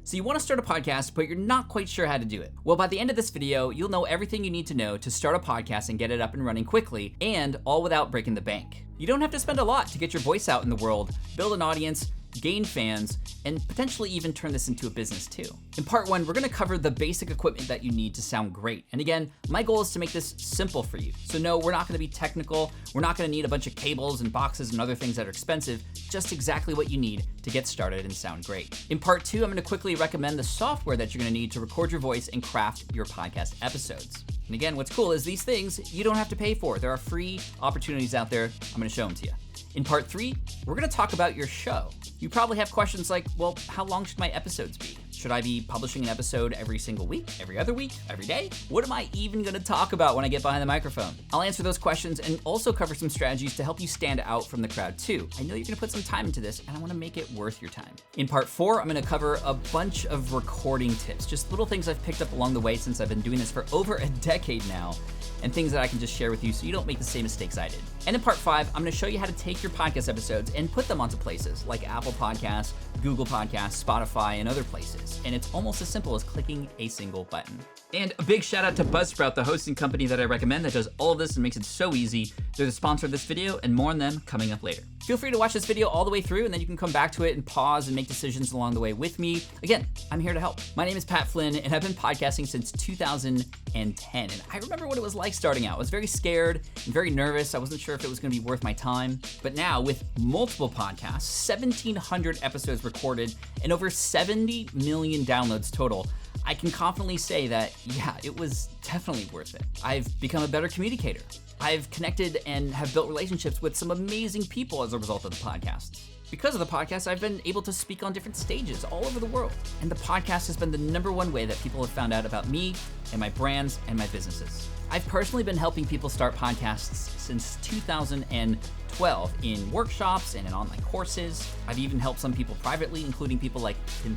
So you want to start a podcast, but you're not quite sure how to do it. Well, by the end of this video, you'll know everything you need to know to start a podcast and get it up and running quickly, and all without breaking the bank. You don't have to spend a lot to get your voice out in the world, build an audience, gain fans, and potentially even turn this into a business too. In part one, we're gonna cover the basic equipment that you need to sound great. And again, my goal is to make this simple for you. So no, we're not gonna be technical. We're not gonna need a bunch of cables and boxes and other things that are expensive, just exactly what you need to get started and sound great. In part two, I'm gonna quickly recommend the software that you're gonna need to record your voice and craft your podcast episodes. And again, what's cool is these things you don't have to pay for. There are free opportunities out there. I'm gonna show them to you. In part three, we're gonna talk about your show. You probably have questions like, well, how long should my episodes be? Should I be publishing an episode every single week, every other week, every day? What am I even gonna talk about when I get behind the microphone? I'll answer those questions and also cover some strategies to help you stand out from the crowd too. I know you're gonna put some time into this and I wanna make it worth your time. In part four, I'm gonna cover a bunch of recording tips, just little things I've picked up along the way since I've been doing this for over a decade now, and things that I can just share with you so you don't make the same mistakes I did. And in part five, I'm gonna show you how to take your podcast episodes and put them onto places like Apple Podcasts, Google Podcasts, Spotify, and other places. And it's almost as simple as clicking a single button. And a big shout out to Buzzsprout, the hosting company that I recommend that does all of this and makes it so easy. They're the sponsor of this video, and more on them coming up later. Feel free to watch this video all the way through, and then you can come back to it and pause and make decisions along the way with me. Again, I'm here to help. My name is Pat Flynn, and I've been podcasting since 2010. And I remember what it was like starting out. I was very scared and very nervous. I wasn't sure if it was gonna be worth my time. But now, with multiple podcasts, 1,700 episodes recorded, and over 70 million downloads total, I can confidently say that, yeah, it was definitely worth it. I've become a better communicator. I've connected and have built relationships with some amazing people as a result of the podcast. Because of the podcast, I've been able to speak on different stages all over the world. And the podcast has been the #1 way that people have found out about me and my brands and my businesses. I've personally been helping people start podcasts since 2012 in workshops and in online courses. I've even helped some people privately, including people like Flynn.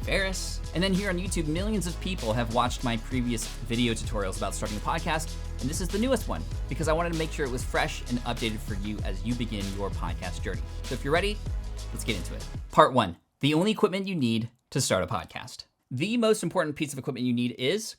And then here on YouTube, millions of people have watched my previous video tutorials about starting a podcast, and this is the newest one because I wanted to make sure it was fresh and updated for you as you begin your podcast journey. So if you're ready, let's get into it. Part one, the only equipment you need to start a podcast. The most important piece of equipment you need is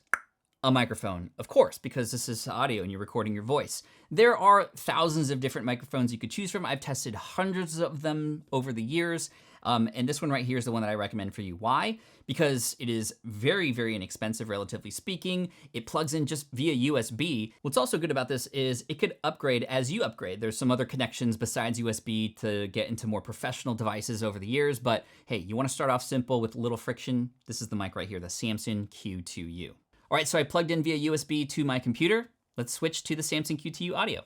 a microphone, of course, because this is audio and you're recording your voice. There are thousands of different microphones you could choose from. I've tested hundreds of them over the years. And this one right here is the one that I recommend for you. Why? Because it is very, very inexpensive, relatively speaking. It plugs in just via USB. What's also good about this is it could upgrade as you upgrade. There's some other connections besides USB to get into more professional devices over the years. But hey, you want to start off simple with little friction. This is the mic right here, the Samson Q2U. All right, so I plugged in via USB to my computer. Let's switch to the Samson Q2U audio.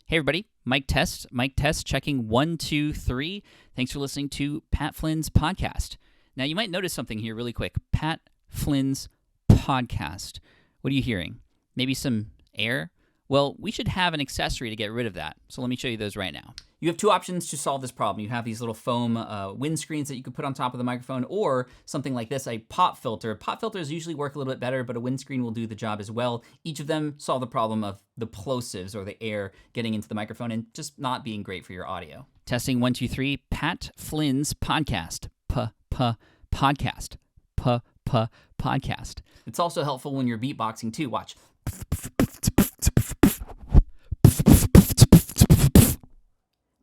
Hey everybody, mic test, checking 1, 2, 3. Thanks for listening to Pat Flynn's podcast. Now you might notice something here really quick. Pat Flynn's podcast. What are you hearing? Maybe some air? Well, we should have an accessory to get rid of that. So let me show you those right now. You have two options to solve this problem. You have these little foam windscreens that you could put on top of the microphone, or something like this, a pop filter. Pop filters usually work a little bit better, but a windscreen will do the job as well. Each of them solve the problem of the plosives, or the air getting into the microphone and just not being great for your audio. Testing 1, 2, 3, Pat Flynn's podcast. Podcast. Podcast. It's also helpful when you're beatboxing too. Watch.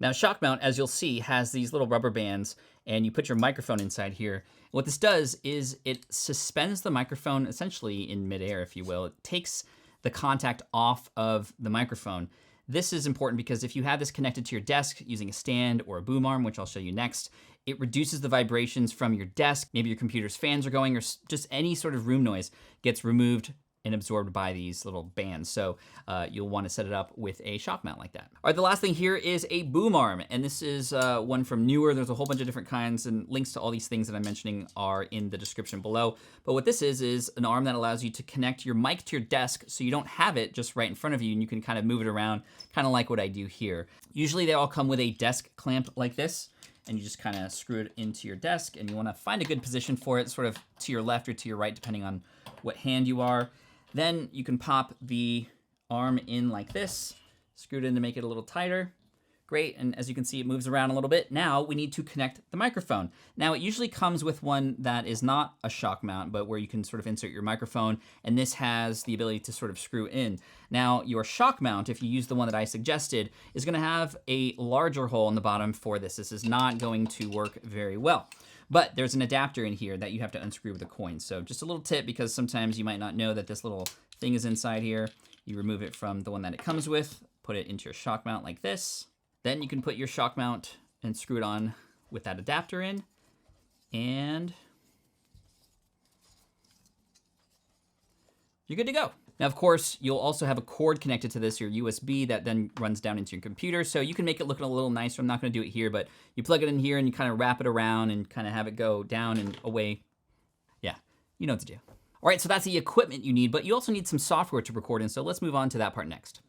Now, shock mount, as you'll see, has these little rubber bands, and you put your microphone inside here. What this does is it suspends the microphone essentially in midair, if you will. It takes the contact off of the microphone. This is important because if you have this connected to your desk using a stand or a boom arm, which I'll show you next, it reduces the vibrations from your desk. Maybe your computer's fans are going, or just any sort of room noise gets removed and absorbed by these little bands. So you'll want to set it up with a shock mount like that. All right, the last thing here is a boom arm, and this is one from Newer. There's a whole bunch of different kinds, and links to all these things that I'm mentioning are in the description below. But what this is an arm that allows you to connect your mic to your desk so you don't have it just right in front of you, and you can kind of move it around, kind of like what I do here. Usually they all come with a desk clamp like this, and you just kind of screw it into your desk, and you want to find a good position for it, sort of to your left or to your right, depending on what hand you are. Then you can pop the arm in like this, screw it in to make it a little tighter, Great, and as you can see, it moves around a little bit. Now we need to connect the microphone. Now it usually comes with one that is not a shock mount, but where you can sort of insert your microphone, and this has the ability to sort of screw in. Now your shock mount, if you use the one that I suggested, is gonna have a larger hole in the bottom for this. This is not going to work very well. But there's an adapter in here that you have to unscrew with a coin. So just a little tip, because sometimes you might not know that this little thing is inside here. You remove it from the one that it comes with, put it into your shock mount like this. Then you can put your shock mount and screw it on with that adapter in, and you're good to go. Now, of course, you'll also have a cord connected to this, your USB, that then runs down into your computer, so you can make it look a little nicer. I'm not gonna do it here, but you plug it in here and you kind of wrap it around and kind of have it go down and away. Yeah, you know what to do. All right, so that's the equipment you need, but you also need some software to record in, so let's move on to that part next.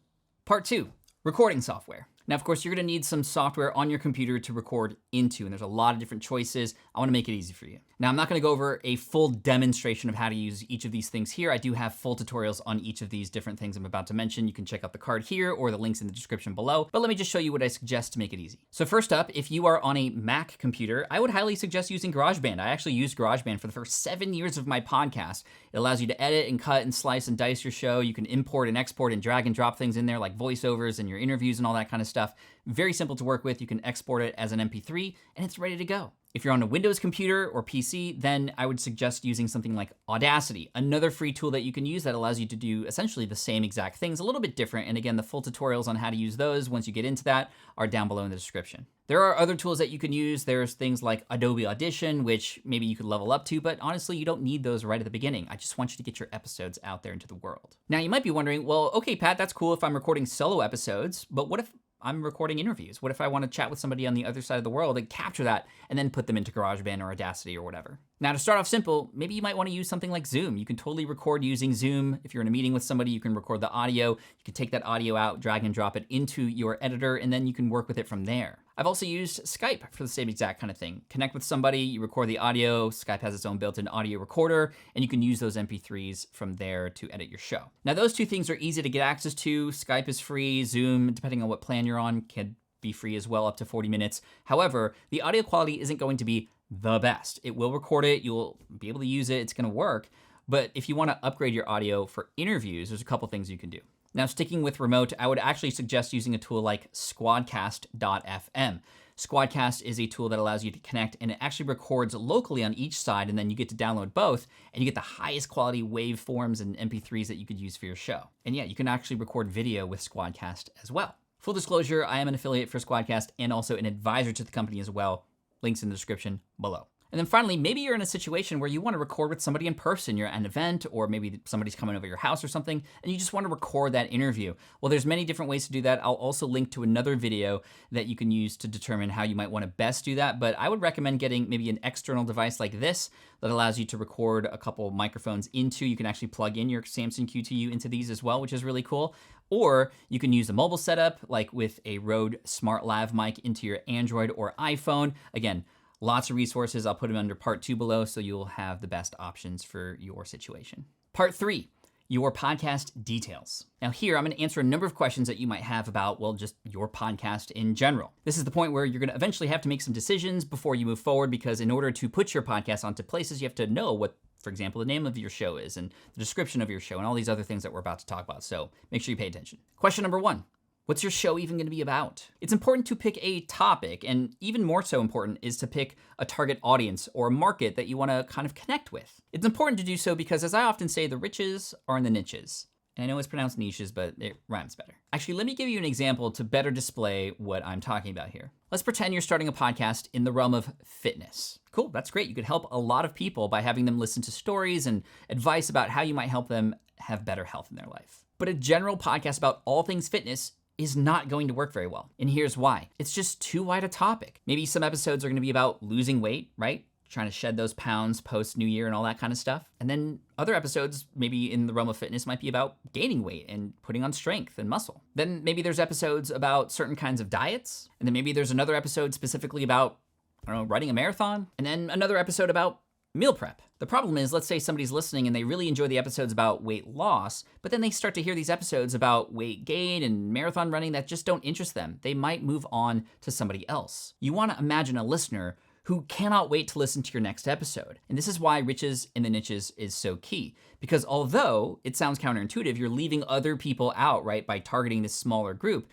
Part 2, recording software. Now, of course, you're gonna need some software on your computer to record into, and there's a lot of different choices. I wanna make it easy for you. Now, I'm not gonna go over a full demonstration of how to use each of these things here. I do have full tutorials on each of these different things I'm about to mention. You can check out the card here or the links in the description below, but let me just show you what I suggest to make it easy. So first up, if you are on a Mac computer, I would highly suggest using GarageBand. I actually used GarageBand for the first 7 years of my podcast. It allows you to edit and cut and slice and dice your show. You can import and export and drag and drop things in there like voiceovers and your interviews and all that kind of stuff. Very simple to work with. You can export it as an MP3 and it's ready to go. If you're on a Windows computer or PC, then I would suggest using something like Audacity, another free tool that you can use that allows you to do essentially the same exact things, a little bit different. And again, the full tutorials on how to use those, once you get into that, are down below in the description. There are other tools that you can use. There's things like Adobe Audition, which maybe you could level up to, but honestly, you don't need those right at the beginning. I just want you to get your episodes out there into the world. Now, you might be wondering, well, okay, Pat, that's cool if I'm recording solo episodes, but what if I'm recording interviews? What if I want to chat with somebody on the other side of the world and capture that and then put them into GarageBand or Audacity or whatever? Now, to start off simple, maybe you might want to use something like Zoom. You can totally record using Zoom. If you're in a meeting with somebody, you can record the audio. You can take that audio out, drag and drop it into your editor, and then you can work with it from there. I've also used Skype for the same exact kind of thing. Connect with somebody, you record the audio, Skype has its own built-in audio recorder, and you can use those MP3s from there to edit your show. Now, those two things are easy to get access to. Skype is free, Zoom, depending on what plan you're on, can be free as well, up to 40 minutes. However, the audio quality isn't going to be the best. It will record it, you'll be able to use it, it's gonna work. But if you wanna upgrade your audio for interviews, there's a couple things you can do. Now, sticking with remote, I would actually suggest using a tool like Squadcast.fm. Squadcast is a tool that allows you to connect, and it actually records locally on each side, and then you get to download both, and you get the highest quality waveforms and MP3s that you could use for your show. And yeah, you can actually record video with Squadcast as well. Full disclosure, I am an affiliate for Squadcast and also an advisor to the company as well. Links in the description below. And then finally, maybe you're in a situation where you want to record with somebody in person. You're at an event, or maybe somebody's coming over your house or something, and you just want to record that interview. Well, there's many different ways to do that. I'll also link to another video that you can use to determine how you might want to best do that. But I would recommend getting maybe an external device like this that allows you to record a couple microphones into. You can actually plug in your Samsung QTU into these as well, which is really cool. Or you can use a mobile setup, like with a Rode Smart Lav mic into your Android or iPhone. Again, lots of resources. I'll put them under part 2 below, so you'll have the best options for your situation. Part 3, your podcast details. Now here, I'm gonna answer a number of questions that you might have about, well, just your podcast in general. This is the point where you're gonna eventually have to make some decisions before you move forward, because in order to put your podcast onto places, you have to know what, for example, the name of your show is, and the description of your show, and all these other things that we're about to talk about. So make sure you pay attention. Question number 1. What's your show even gonna be about? It's important to pick a topic, and even more so important is to pick a target audience or a market that you wanna kind of connect with. It's important to do so because, as I often say, the riches are in the niches. And I know it's pronounced niches, but it rhymes better. Actually, let me give you an example to better display what I'm talking about here. Let's pretend you're starting a podcast in the realm of fitness. Cool, that's great. You could help a lot of people by having them listen to stories and advice about how you might help them have better health in their life. But a general podcast about all things fitness is not going to work very well. And here's why. It's just too wide a topic. Maybe some episodes are gonna be about losing weight, right? Trying to shed those pounds post New Year and all that kind of stuff. And then other episodes, maybe in the realm of fitness, might be about gaining weight and putting on strength and muscle. Then maybe there's episodes about certain kinds of diets. And then maybe there's another episode specifically about, I don't know, running a marathon. And then another episode about Meal prep. The problem is, let's say somebody's listening and they really enjoy the episodes about weight loss, but then they start to hear these episodes about weight gain and marathon running that just don't interest them. They might move on to somebody else. You want to imagine a listener who cannot wait to listen to your next episode. And this is why riches in the niches is so key. Because although it sounds counterintuitive, you're leaving other people out, right, by targeting this smaller group,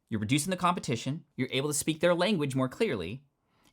you're reducing the competition, you're able to speak their language more clearly,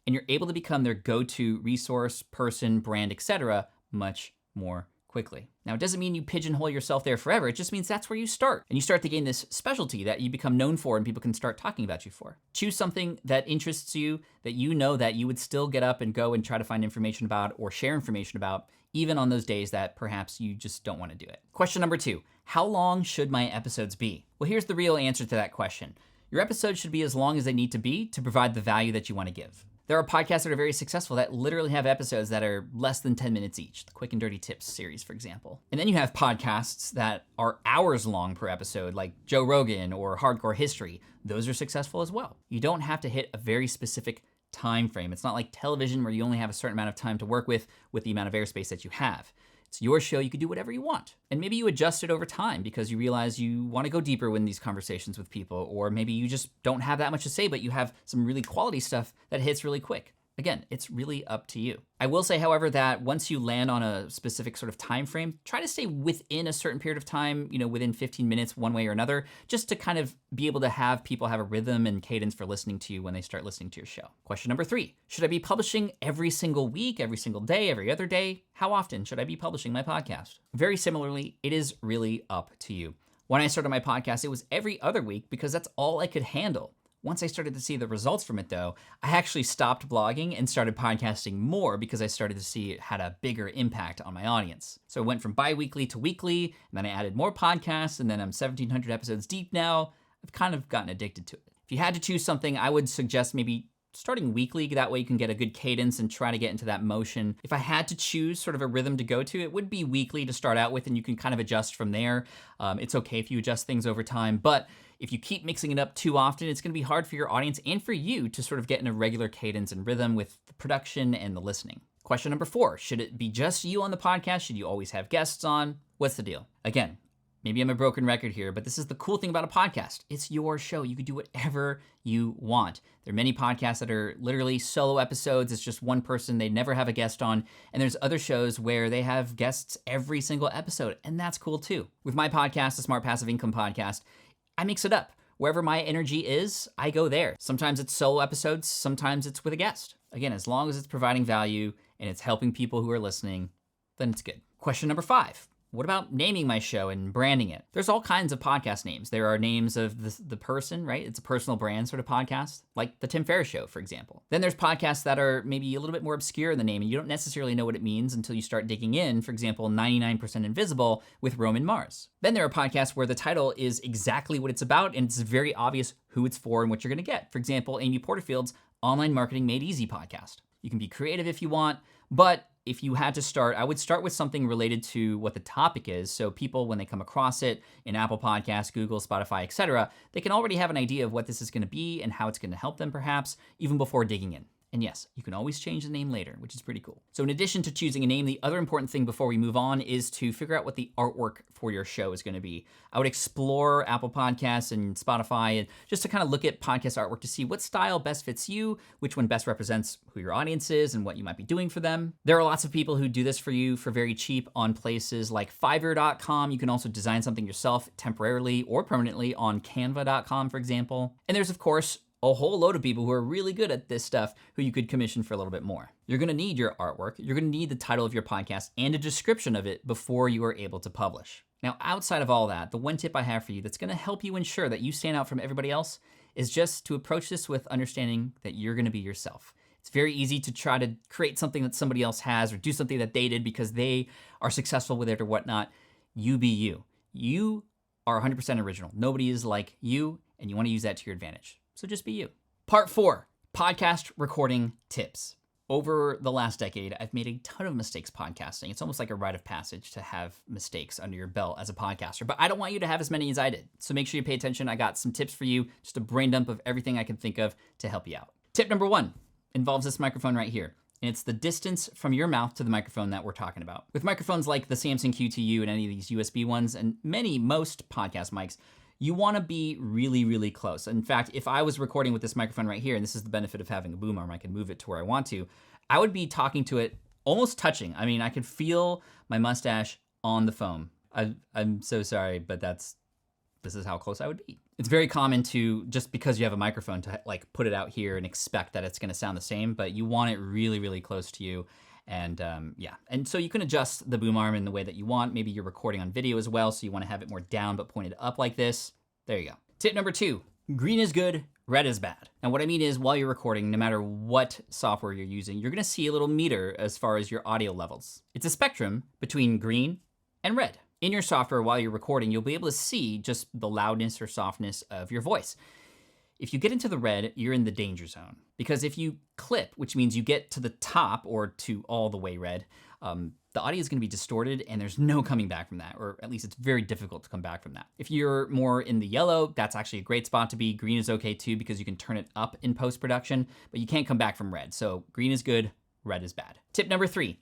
and you're able to become their go-to resource, person, brand, etc. much more quickly. Now, it doesn't mean you pigeonhole yourself there forever. It just means that's where you start. And you start to gain this specialty that you become known for and people can start talking about you for. Choose something that interests you, that you know that you would still get up and go and try to find information about or share information about, even on those days that perhaps you just don't want to do it. Question number 2, how long should my episodes be? Well, here's the real answer to that question. Your episodes should be as long as they need to be to provide the value that you want to give. There are podcasts that are very successful that literally have episodes that are less than 10 minutes each, the Quick and Dirty Tips series, for example. And then you have podcasts that are hours long per episode, like Joe Rogan or Hardcore History. Those are successful as well. You don't have to hit a very specific time frame. It's not like television where you only have a certain amount of time to work with the amount of airspace that you have. It's your show, you can do whatever you want. And maybe you adjust it over time because you realize you want to go deeper in these conversations with people, or maybe you just don't have that much to say, but you have some really quality stuff that hits really quick. Again, it's really up to you. I will say, however, that once you land on a specific sort of time frame, try to stay within a certain period of time, within 15 minutes one way or another, just to kind of be able to have people have a rhythm and cadence for listening to you when they start listening to your show. Question number 3, should I be publishing every single week, every single day, every other day? How often should I be publishing my podcast? Very similarly, it is really up to you. When I started my podcast, it was every other week because that's all I could handle. Once I started to see the results from it though, I actually stopped blogging and started podcasting more because I started to see it had a bigger impact on my audience. So I went from bi-weekly to weekly, and then I added more podcasts, and then I'm 1,700 episodes deep now. I've kind of gotten addicted to it. If you had to choose something, I would suggest maybe starting weekly. That way you can get a good cadence and try to get into that motion. If I had to choose sort of a rhythm to go to, it would be weekly to start out with, and you can kind of adjust from there. It's okay if you adjust things over time, but if you keep mixing it up too often, it's gonna be hard for your audience and for you to sort of get in a regular cadence and rhythm with the production and the listening. Question number 4, should it be just you on the podcast? Should you always have guests on? What's the deal? Again, maybe I'm a broken record here, but this is the cool thing about a podcast. It's your show. You can do whatever you want. There are many podcasts that are literally solo episodes. It's just one person. They never have a guest on. And there's other shows where they have guests every single episode, and that's cool too. With my podcast, the Smart Passive Income Podcast, I mix it up. Wherever my energy is, I go there. Sometimes it's solo episodes, sometimes it's with a guest. Again, as long as it's providing value and it's helping people who are listening, then it's good. Question number 5. What about naming my show and branding it? There's all kinds of podcast names. There are names of the person, right? It's a personal brand sort of podcast, like The Tim Ferriss Show, for example. Then there's podcasts that are maybe a little bit more obscure in the name, and you don't necessarily know what it means until you start digging in. For example, 99% Invisible with Roman Mars. Then there are podcasts where the title is exactly what it's about, and it's very obvious who it's for and what you're gonna get. For example, Amy Porterfield's Online Marketing Made Easy podcast. You can be creative if you want, but if you had to start, I would start with something related to what the topic is. So people, when they come across it in Apple Podcasts, Google, Spotify, etc., they can already have an idea of what this is gonna be and how it's gonna help them perhaps, even before digging in. And yes, you can always change the name later, which is pretty cool. So in addition to choosing a name, the other important thing before we move on is to figure out what the artwork for your show is gonna be. I would explore Apple Podcasts and Spotify and just to kind of look at podcast artwork to see what style best fits you, which one best represents who your audience is and what you might be doing for them. There are lots of people who do this for you for very cheap on places like Fiverr.com. You can also design something yourself temporarily or permanently on Canva.com, for example. And there's, of course, a whole load of people who are really good at this stuff who you could commission for a little bit more. You're gonna need your artwork, you're gonna need the title of your podcast and a description of it before you are able to publish. Now, outside of all that, the one tip I have for you that's gonna help you ensure that you stand out from everybody else is just to approach this with understanding that you're gonna be yourself. It's very easy to try to create something that somebody else has or do something that they did because they are successful with it or whatnot. You be you. You are 100% original. Nobody is like you, and you wanna use that to your advantage. So just be you. Part 4, podcast recording tips. Over the last decade, I've made a ton of mistakes podcasting. It's almost like a rite of passage to have mistakes under your belt as a podcaster, but I don't want you to have as many as I did. So make sure you pay attention. I got some tips for you, just a brain dump of everything I can think of to help you out. Tip number 1 involves this microphone right here. and it's the distance from your mouth to the microphone that we're talking about. With microphones like the Samson QTU and any of these USB ones, and most podcast mics, you wanna be really, really close. In fact, if I was recording with this microphone right here, and this is the benefit of having a boom arm, I can move it to where I want to, I would be talking to it almost touching. I mean, I could feel my mustache on the foam. I'm so sorry, but this is how close I would be. It's very common to, just because you have a microphone, to like put it out here and expect that it's gonna sound the same, but you want it really, really close to you. And yeah, and so you can adjust the boom arm in the way that you want. Maybe you're recording on video as well, so you wanna have it more down but pointed up like this. There you go. Tip number 2, green is good, red is bad. And what I mean is, while you're recording, no matter what software you're using, you're gonna see a little meter as far as your audio levels. It's a spectrum between green and red. In your software, while you're recording, you'll be able to see just the loudness or softness of your voice. If you get into the red, you're in the danger zone. Because if you clip, which means you get to the top or to all the way red, the audio is gonna be distorted and there's no coming back from that, or at least it's very difficult to come back from that. If you're more in the yellow, that's actually a great spot to be. Green is okay too, because you can turn it up in post-production, but you can't come back from red. So green is good, red is bad. Tip number 3,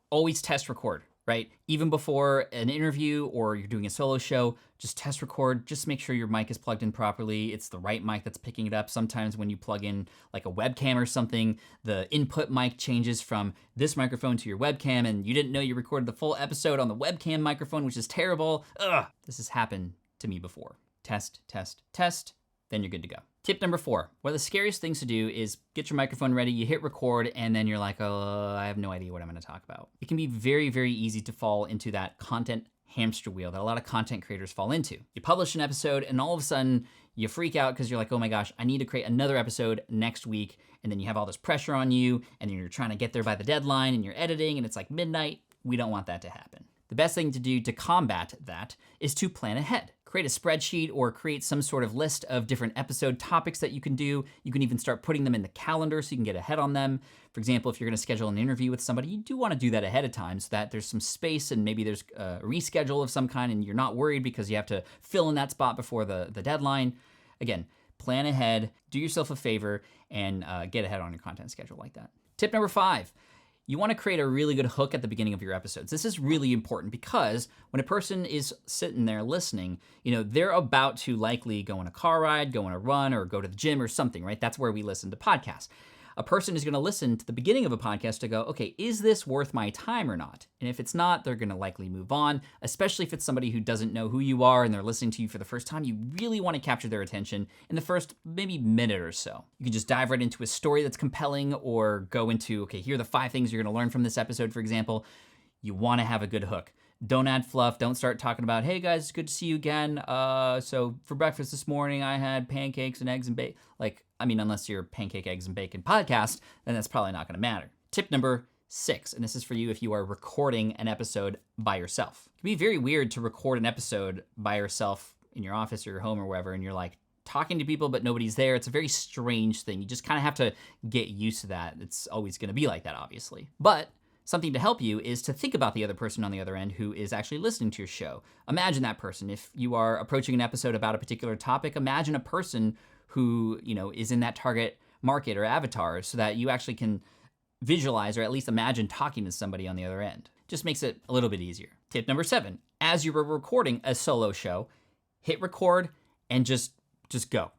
always test record. Right? Even before an interview or you're doing a solo show, just test record, just make sure your mic is plugged in properly. It's the right mic that's picking it up. Sometimes when you plug in like a webcam or something, the input mic changes from this microphone to your webcam, and you didn't know you recorded the full episode on the webcam microphone, which is terrible. Ugh, this has happened to me before. Test, test, test, then you're good to go. Tip number 4, one of the scariest things to do is get your microphone ready, you hit record, and then you're like, oh, I have no idea what I'm gonna talk about. It can be very, very easy to fall into that content hamster wheel that a lot of content creators fall into. You publish an episode and all of a sudden you freak out because you're like, oh my gosh, I need to create another episode next week. And then you have all this pressure on you and then you're trying to get there by the deadline and you're editing and it's like midnight. We don't want that to happen. The best thing to do to combat that is to plan ahead. Create a spreadsheet or create some sort of list of different episode topics that you can do. You can even start putting them in the calendar so you can get ahead on them. For example, if you're gonna schedule an interview with somebody, you do wanna do that ahead of time so that there's some space and maybe there's a reschedule of some kind and you're not worried because you have to fill in that spot before the deadline. Again, plan ahead, do yourself a favor, and get ahead on your content schedule like that. Tip number 5. You wanna create a really good hook at the beginning of your episodes. This is really important because when a person is sitting there listening, they're about to likely go on a car ride, go on a run, or go to the gym or something, right? That's where we listen to podcasts. A person is gonna listen to the beginning of a podcast to go, okay, is this worth my time or not? And if it's not, they're gonna likely move on, especially if it's somebody who doesn't know who you are and they're listening to you for the first time. You really wanna capture their attention in the first maybe minute or so. You can just dive right into a story that's compelling or go into, okay, here are the 5 things you're gonna learn from this episode, for example. You wanna have a good hook. Don't add fluff. Don't start talking about, hey guys, it's good to see you again. So for breakfast this morning, I had pancakes and eggs and bacon. Unless you're pancake, eggs, and bacon podcast, then that's probably not gonna matter. Tip number 6, and this is for you if you are recording an episode by yourself. It can be very weird to record an episode by yourself in your office or your home or wherever, and you're like talking to people, but nobody's there. It's a very strange thing. You just kind of have to get used to that. It's always gonna be like that, obviously. But something to help you is to think about the other person on the other end who is actually listening to your show. Imagine that person. If you are approaching an episode about a particular topic, imagine a person who, is in that target market or avatar so that you actually can visualize or at least imagine talking to somebody on the other end. Just makes it a little bit easier. Tip number 7, as you were recording a solo show, hit record and just go.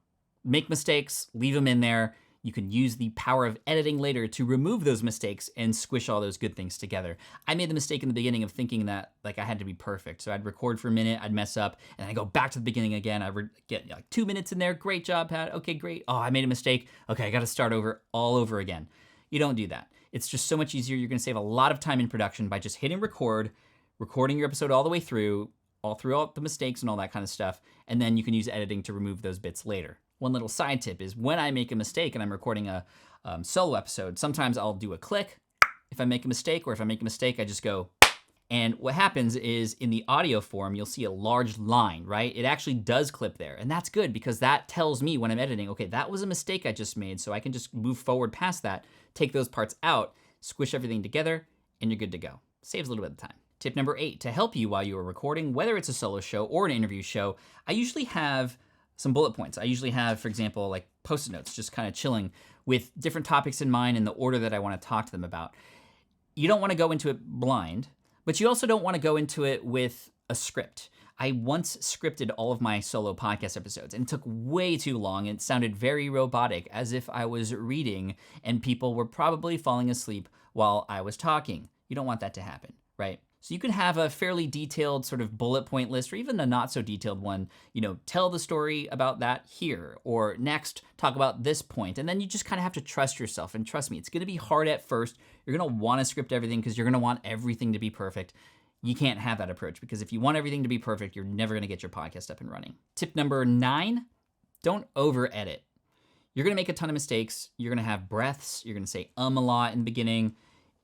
Make mistakes, leave them in there. You can use the power of editing later to remove those mistakes and squish all those good things together. I made the mistake in the beginning of thinking that I had to be perfect. So I'd record for a minute, I'd mess up, and then I go back to the beginning again. I would get 2 minutes in there. Great job, Pat. Okay, great. Oh, I made a mistake. Okay, I gotta start over all over again. You don't do that. It's just so much easier. You're gonna save a lot of time in production by just hitting record, recording your episode all the way through, all the mistakes and all that kind of stuff, and then you can use editing to remove those bits later. One little side tip is when I make a mistake and I'm recording a solo episode, sometimes I'll do a click if I make a mistake, or if I make a mistake, I just go. And what happens is in the audio form, you'll see a large line, right? It actually does clip there. And that's good because that tells me when I'm editing, okay, that was a mistake I just made. So I can just move forward past that, take those parts out, squish everything together, and you're good to go. Saves a little bit of time. Tip number 8, to help you while you are recording, whether it's a solo show or an interview show, I usually have some bullet points. I usually have, for example, like Post-it notes, just kind of chilling with different topics in mind in the order that I want to talk to them about. You don't want to go into it blind, but you also don't want to go into it with a script. I once scripted all of my solo podcast episodes, and it took way too long. It sounded very robotic, as if I was reading and people were probably falling asleep while I was talking. You don't want that to happen, right? So you can have a fairly detailed sort of bullet point list, or even a not so detailed one, tell the story about that here, or next talk about this point. And then you just kind of have to trust yourself. And trust me, it's gonna be hard at first. You're gonna wanna script everything because you're gonna want everything to be perfect. You can't have that approach, because if you want everything to be perfect, you're never gonna get your podcast up and running. Tip number 9, don't over edit. You're gonna make a ton of mistakes. You're gonna have breaths. You're gonna say a lot in the beginning.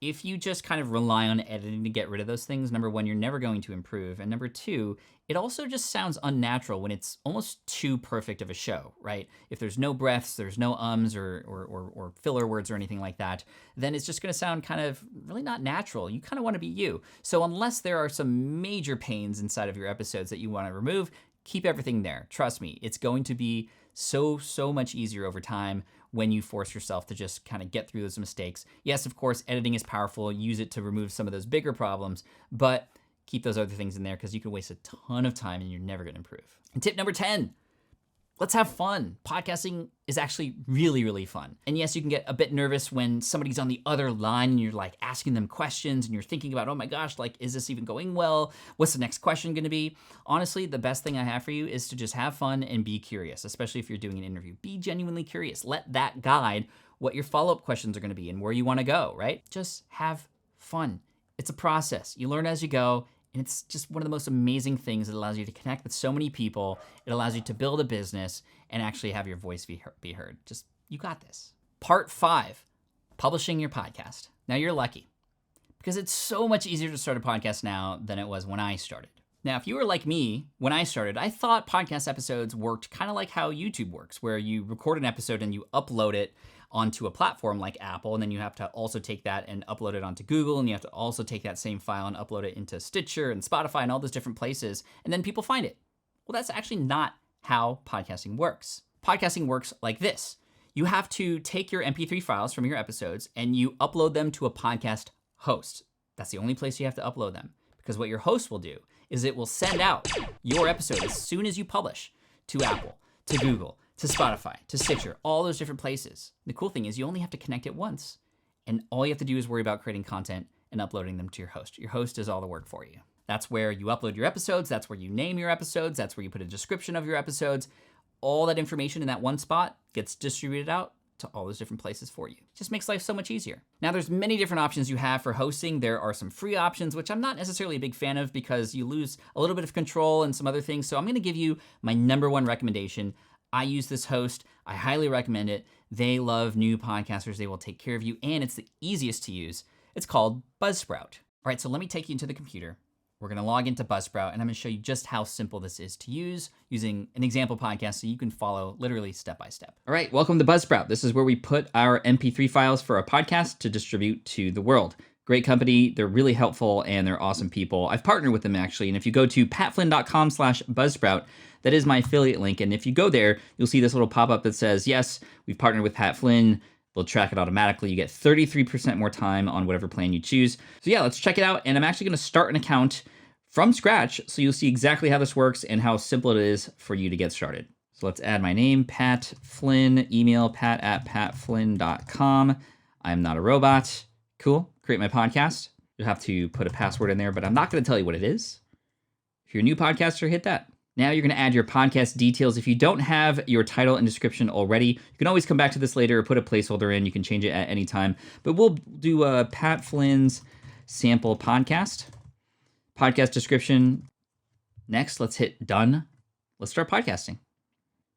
If you just kind of rely on editing to get rid of those things, number 1, you're never going to improve. And number 2, it also just sounds unnatural when it's almost too perfect of a show, right? If there's no breaths, there's no ums or filler words or anything like that, then it's just gonna sound kind of really not natural. You kind of wanna be you. So unless there are some major pains inside of your episodes that you wanna remove, keep everything there. Trust me, it's going to be so much easier over time when you force yourself to just kind of get through those mistakes. Yes, of course, editing is powerful. Use it to remove some of those bigger problems, but keep those other things in there, because you can waste a ton of time and you're never gonna improve. And tip number 10, let's have fun. Podcasting is actually really fun. And yes, you can get a bit nervous when somebody's on the other line and you're like asking them questions and you're thinking about, oh my gosh, like, is this even going well? What's the next question gonna be? Honestly, the best thing I have for you is to just have fun and be curious, especially if you're doing an interview. Be genuinely curious. Let that guide what your follow-up questions are gonna be and where you wanna go, right? Just have fun. It's a process. You learn as you go. And it's just one of the most amazing things. It allows you to connect with so many people. It allows you to build a business and actually have your voice be heard. Just, you got this. Part 5, publishing your podcast. Now you're lucky, because it's so much easier to start a podcast now than it was when I started. Now, if you were like me, when I started, I thought podcast episodes worked kind of like how YouTube works, where you record an episode and you upload it onto a platform like Apple, and then you have to also take that and upload it onto Google, and you have to also take that same file and upload it into Stitcher and Spotify and all those different places, and then people find it. Well, that's actually not how podcasting works. Podcasting works like this. You have to take your MP3 files from your episodes and you upload them to a podcast host. That's the only place you have to upload them, because what your host will do is it will send out your episode as soon as you publish to Apple, to Google, to Spotify, to Stitcher, all those different places. The cool thing is you only have to connect it once, and all you have to do is worry about creating content and uploading them to your host. Your host does all the work for you. That's where you upload your episodes. That's where you name your episodes. That's where you put a description of your episodes. All that information in that one spot gets distributed out to all those different places for you. It just makes life so much easier. Now, there's many different options you have for hosting. There are some free options, which I'm not necessarily a big fan of because you lose a little bit of control and some other things. So I'm gonna give you my number 1 recommendation. I use this host. I highly recommend it. They love new podcasters. They will take care of you, and it's the easiest to use. It's called Buzzsprout. All right, so let me take you into the computer. We're gonna log into Buzzsprout, and I'm gonna show you just how simple this is to use using an example podcast so you can follow literally step by step. All right, welcome to Buzzsprout. This is where we put our MP3 files for our podcast to distribute to the world. Great company, they're really helpful, and they're awesome people. I've partnered with them actually, and if you go to patflynn.com/Buzzsprout, that is my affiliate link, and if you go there, you'll see this little pop-up that says, yes, we've partnered with Pat Flynn. They'll track it automatically. You get 33% more time on whatever plan you choose. So yeah, let's check it out, and I'm actually gonna start an account from scratch, so you'll see exactly how this works and how simple it is for you to get started. So let's add my name, Pat Flynn, email pat@patflynn.com. I'm not a robot. Cool, create my podcast. You'll have to put a password in there, but I'm not gonna tell you what it is. If you're a new podcaster, hit that. Now you're gonna add your podcast details. If you don't have your title and description already, you can always come back to this later or put a placeholder in. You can change it at any time, but we'll do Pat Flynn's sample podcast description. Next, let's hit done. Let's start podcasting.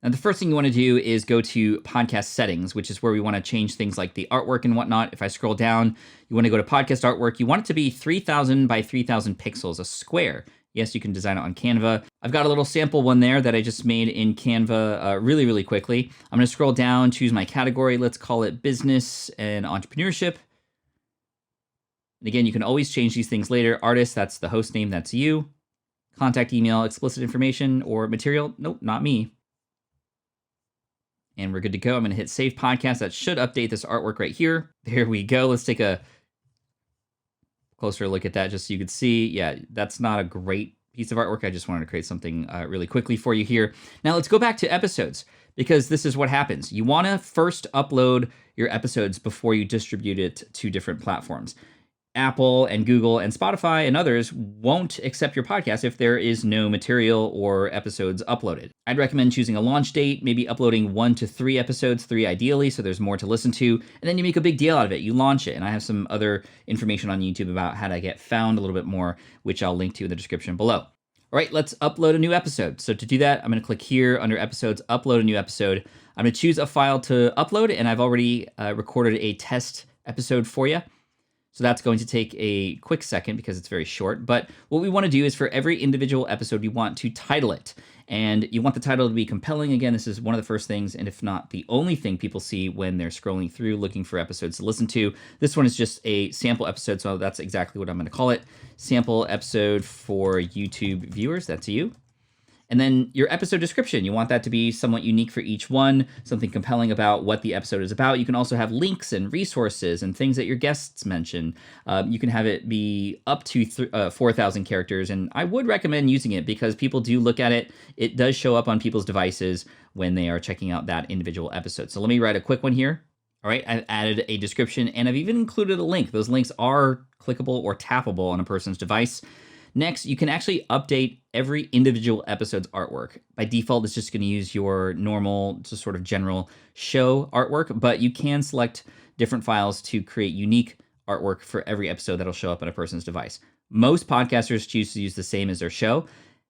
And the first thing you wanna do is go to podcast settings, which is where we wanna change things like the artwork and whatnot. If I scroll down, you wanna go to podcast artwork. You want it to be 3000 by 3000 pixels, a square. Yes, you can design it on Canva. I've got a little sample one there that I just made in Canva really quickly. I'm gonna scroll down, choose my category. Let's call it business and entrepreneurship. And again, you can always change these things later. Artist, that's the host name, that's you. Contact email, explicit information, or material, nope, not me. And we're good to go. I'm gonna hit Save Podcast. That should update this artwork right here. There we go. Let's take a closer look at that just so you can see. Yeah, that's not a great piece of artwork. I just wanted to create something really quickly for you here. Now let's go back to episodes, because this is what happens. You wanna first upload your episodes before you distribute it to different platforms. Apple and Google and Spotify and others won't accept your podcast if there is no material or episodes uploaded. I'd recommend choosing a launch date, maybe uploading 1 to 3 episodes, 3 ideally, so there's more to listen to, and then you make a big deal out of it. You launch it, and I have some other information on YouTube about how to get found a little bit more, which I'll link to in the description below. All right, let's upload a new episode. So to do that, I'm gonna click here under episodes, upload a new episode. I'm gonna choose a file to upload, and I've already recorded a test episode for you. So that's going to take a quick second because it's very short. But what we want to do is for every individual episode, we want to title it. And you want the title to be compelling. Again, this is one of the first things, and if not the only thing people see when they're scrolling through looking for episodes to listen to. This one is just a sample episode, so that's exactly what I'm going to call it. Sample episode for YouTube viewers, that's you. And then your episode description, you want that to be somewhat unique for each one, something compelling about what the episode is about. You can also have links and resources and things that your guests mention. You can have it be up to 4,000 characters, and I would recommend using it because people do look at it. It does show up on people's devices when they are checking out that individual episode. So let me write a quick one here. All right, I've added a description, and I've even included a link. Those links are clickable or tappable on a person's device. Next, you can actually update every individual episode's artwork. By default, it's just going to use your normal, just sort of general show artwork, but you can select different files to create unique artwork for every episode that'll show up on a person's device. Most podcasters choose to use the same as their show.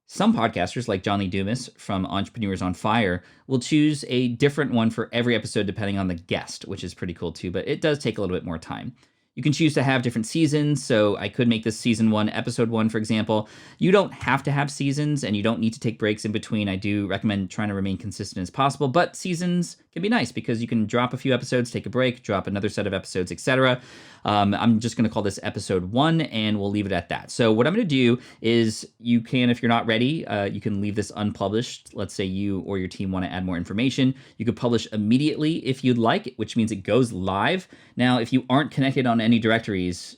Some podcasters, like John Lee Dumas from Entrepreneurs on Fire, will choose a different one for every episode depending on the guest, which is pretty cool too, but it does take a little bit more time. You can choose to have different seasons, so I could make this season 1, episode 1, for example. You don't have to have seasons, and you don't need to take breaks in between. I do recommend trying to remain consistent as possible, but seasons can be nice because you can drop a few episodes, take a break, drop another set of episodes, etc. I'm just gonna call this episode 1, and we'll leave it at that. So what I'm gonna do is you can, if you're not ready, you can leave this unpublished. Let's say you or your team wanna add more information. You could publish immediately if you'd like, which means it goes live. Now, if you aren't connected on any directories,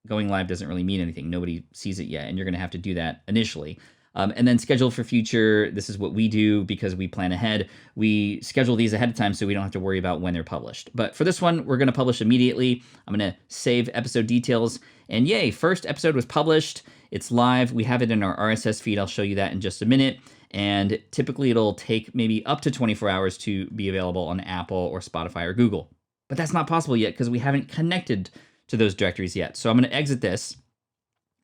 going live doesn't really mean anything. Nobody sees it yet, and you're gonna have to do that initially. And then schedule for future. This is what we do because we plan ahead. We schedule these ahead of time so we don't have to worry about when they're published. But for this one, we're gonna publish immediately. I'm gonna save episode details, and yay, first episode was published. It's live. We have it in our RSS feed. I'll show you that in just a minute. And typically it'll take maybe up to 24 hours to be available on Apple or Spotify or Google. But that's not possible yet because we haven't connected to those directories yet. So I'm gonna exit this.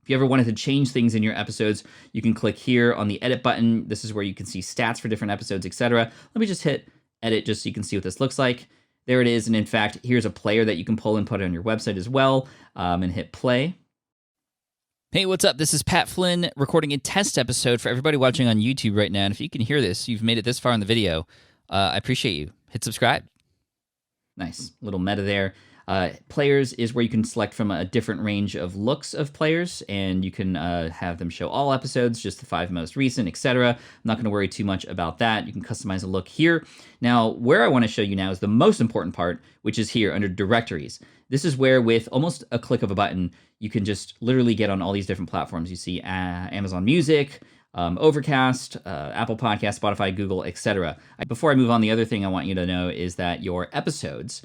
If you ever wanted to change things in your episodes, you can click here on the edit button. This is where you can see stats for different episodes, etc. Let me just hit edit just so you can see what this looks like. There it is. And in fact, here's a player that you can pull and put on your website as well, and hit play. Hey, what's up? This is Pat Flynn recording a test episode for everybody watching on YouTube right now. And if you can hear this, you've made it this far in the video. I appreciate you. Hit subscribe. Nice little meta there. Players is where you can select from a different range of looks of players, and you can have them show all episodes, just the 5 most recent, etc. I'm not going to worry too much about that. You can customize a look here. Now, where I want to show you now is the most important part, which is here under directories. This is where, with almost a click of a button, you can just literally get on all these different platforms. You see Amazon Music, Overcast, Apple Podcasts, Spotify, Google, etc. Before I move on, the other thing I want you to know is that your episodes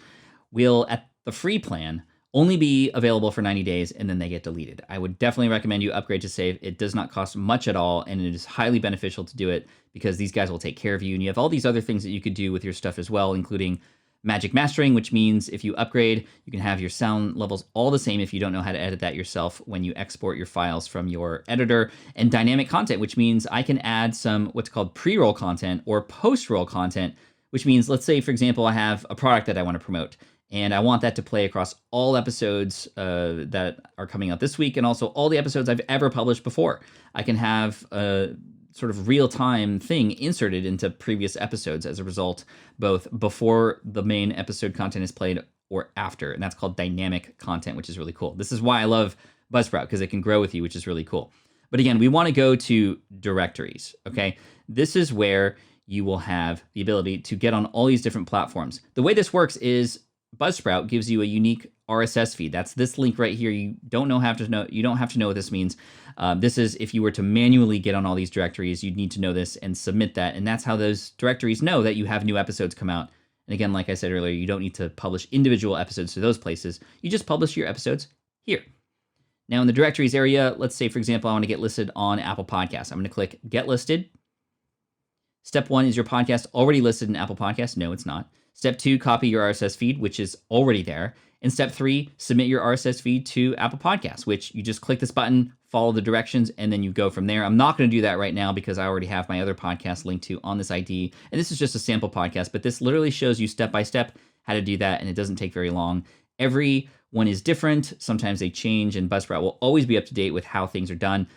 will, at the free plan, only be available for 90 days and then they get deleted. I would definitely recommend you upgrade to Save. It does not cost much at all, and it is highly beneficial to do it because these guys will take care of you, and you have all these other things that you could do with your stuff as well, including magic mastering, which means if you upgrade, you can have your sound levels all the same if you don't know how to edit that yourself when you export your files from your editor, and dynamic content, which means I can add some what's called pre-roll content or post-roll content, which means, let's say, for example, I have a product that I want to promote, and I want that to play across all episodes that are coming out this week, and also all the episodes I've ever published before. I can have a sort of real-time thing inserted into previous episodes as a result, both before the main episode content is played or after, and that's called dynamic content, which is really cool. This is why I love Buzzsprout, because it can grow with you, which is really cool. But again, we want to go to directories, okay? This is where you will have the ability to get on all these different platforms. The way this works is Buzzsprout gives you a unique RSS feed. That's this link right here. You don't have to know what this means. This is if you were to manually get on all these directories, you'd need to know this and submit that. And that's how those directories know that you have new episodes come out. And again, like I said earlier, you don't need to publish individual episodes to those places. You just publish your episodes here. Now in the directories area, let's say, for example, I want to get listed on Apple Podcasts. I'm going to click Get Listed. Step 1, is your podcast already listed in Apple Podcasts? No, it's not. Step 2, copy your RSS feed, which is already there. And step 3, submit your RSS feed to Apple Podcasts, which you just click this button, follow the directions, and then you go from there. I'm not going to do that right now because I already have my other podcast linked to on this ID. And this is just a sample podcast, but this literally shows you step by step how to do that, and it doesn't take very long. Every one is different. Sometimes they change, and Buzzsprout will always be up to date with how things are done.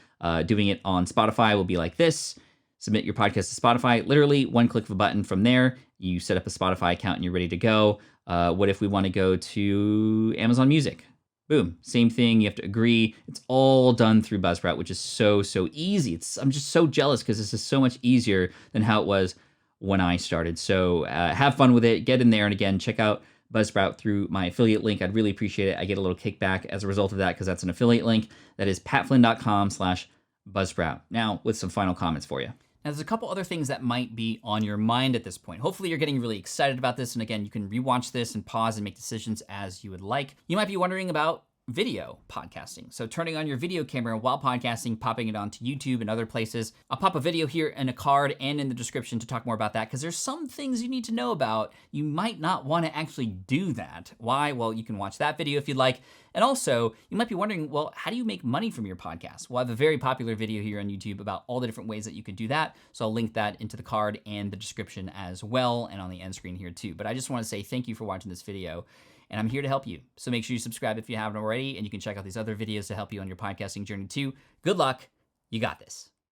Doing it on Spotify will be like this. Submit your podcast to Spotify. Literally one click of a button from there. You set up a Spotify account and you're ready to go. What if we want to go to Amazon Music? Boom, same thing. You have to agree. It's all done through Buzzsprout, which is so easy. I'm just so jealous because this is so much easier than how it was when I started. So have fun with it. Get in there, and again, check out Buzzsprout through my affiliate link. I'd really appreciate it. I get a little kickback as a result of that because that's an affiliate link. That is patflynn.com/Buzzsprout. Now with some final comments for you. Now, there's a couple other things that might be on your mind at this point. Hopefully you're getting really excited about this. And again, you can rewatch this and pause and make decisions as you would like. You might be wondering about video podcasting. So turning on your video camera while podcasting, popping it onto YouTube and other places. I'll pop a video here in a card and in the description to talk more about that because there's some things you need to know about. You might not want to actually do that. Why? Well, you can watch that video if you'd like. And also, you might be wondering, well, how do you make money from your podcast? Well, I have a very popular video here on YouTube about all the different ways that you can do that. So I'll link that into the card and the description as well, and on the end screen here too. But I just want to say thank you for watching this video, and I'm here to help you. So make sure you subscribe if you haven't already, and you can check out these other videos to help you on your podcasting journey too. Good luck. You got this.